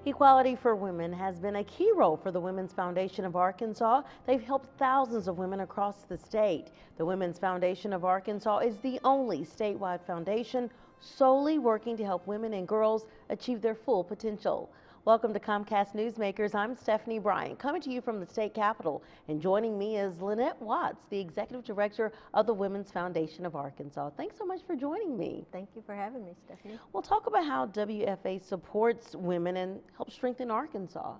Equality for Women has been a key role for the Women's Foundation of Arkansas. They've helped thousands of women across the state. The Women's Foundation of Arkansas is the only statewide foundation solely working to help women and girls achieve their full potential. Welcome to Comcast Newsmakers. I'm Stephanie Bryant, coming to you from the state capitol, and joining me is Lynnette Watts, the Executive Director of the Women's Foundation of Arkansas. Thanks so much for joining me. Thank you for having me, Stephanie. We'll talk about how WFA supports women and helps strengthen Arkansas.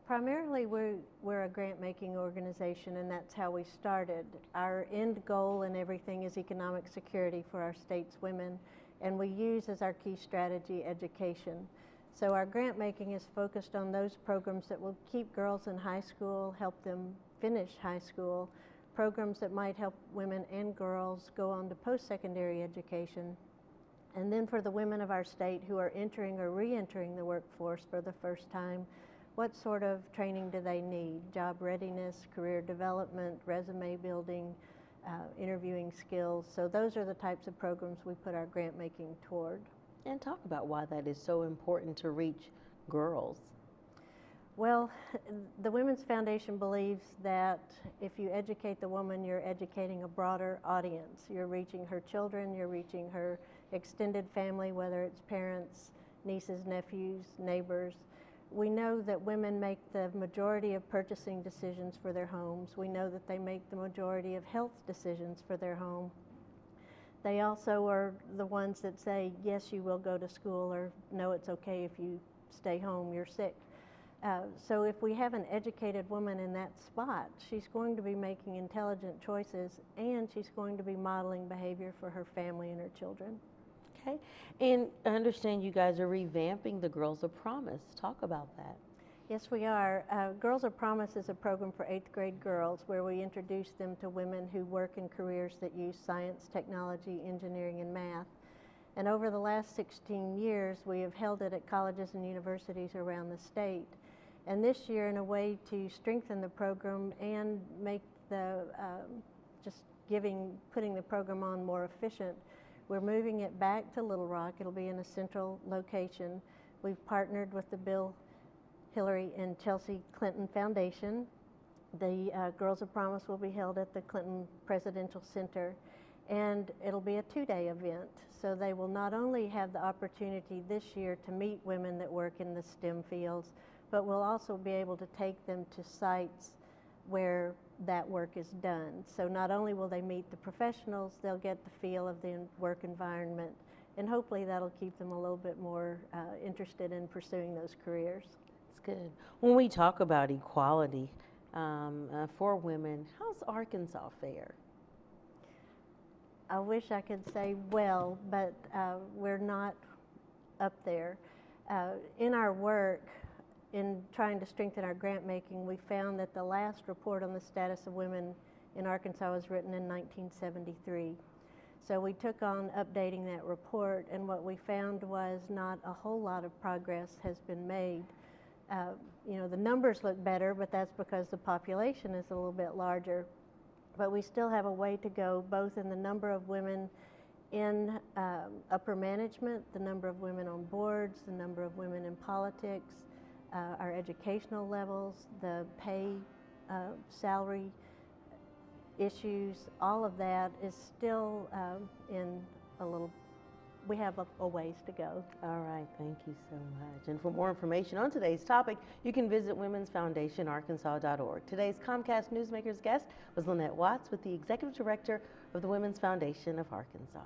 Primarily, we're a grant-making organization, and that's how we started. Our end goal and everything is economic security for our state's women, and we use as our key strategy education. So our grant making is focused on those programs that will keep girls in high school, help them finish high school, programs that might help women and girls go on to post-secondary education. And then for the women of our state who are entering or re-entering the workforce for the first time, what sort of training do they need? Job readiness, career development, resume building, interviewing skills. So those are the types of programs we put our grant making toward. And talk about why that is so important to reach girls. Well, the Women's Foundation believes that if you educate the woman, you're educating a broader audience. You're reaching her children, you're reaching her extended family, whether it's parents, nieces, nephews, neighbors. We know that women make the majority of purchasing decisions for their homes. We know that they make the majority of health decisions for their home. They also are the ones that say, yes, you will go to school, or no, it's okay if you stay home, you're sick. So if we have an educated woman in that spot, she's going to be making intelligent choices, and she's going to be modeling behavior for her family and her children. Okay, and I understand you guys are revamping the Girls of Promise. Talk about that. Yes, we are. Girls of Promise is a program for 8th grade girls where we introduce them to women who work in careers that use science, technology, engineering, and math. And over the last 16 years, we have held it at colleges and universities around the state. And this year, in a way to strengthen the program and make the putting the program on more efficient, we're moving it back to Little Rock. It'll be in a central location. We've partnered with the Bill, Hillary, and Chelsea Clinton Foundation. The Girls of Promise will be held at the Clinton Presidential Center, and it'll be a 2-day event. So they will not only have the opportunity this year to meet women that work in the STEM fields, but we'll also be able to take them to sites where that work is done. So not only will they meet the professionals, they'll get the feel of the work environment, and hopefully that'll keep them a little bit more interested in pursuing those careers. Good. When we talk about equality for women, how's Arkansas fare? I wish I could say well, but we're not up there. In our work, in trying to strengthen our grant making, we found that the last report on the status of women in Arkansas was written in 1973. So we took on updating that report, and what we found was not a whole lot of progress has been made. You know, the numbers look better, but that's because the population is a little bit larger. But we still have a way to go, both in the number of women in upper management, the number of women on boards, the number of women in politics, our educational levels, the pay, salary issues. All of that is still in a little. We have a ways to go. All right, thank you so much. And for more information on today's topic, you can visit womensfoundationarkansas.org. Today's Comcast Newsmakers guest was Lynnette Watts with the Executive Director of the Women's Foundation of Arkansas.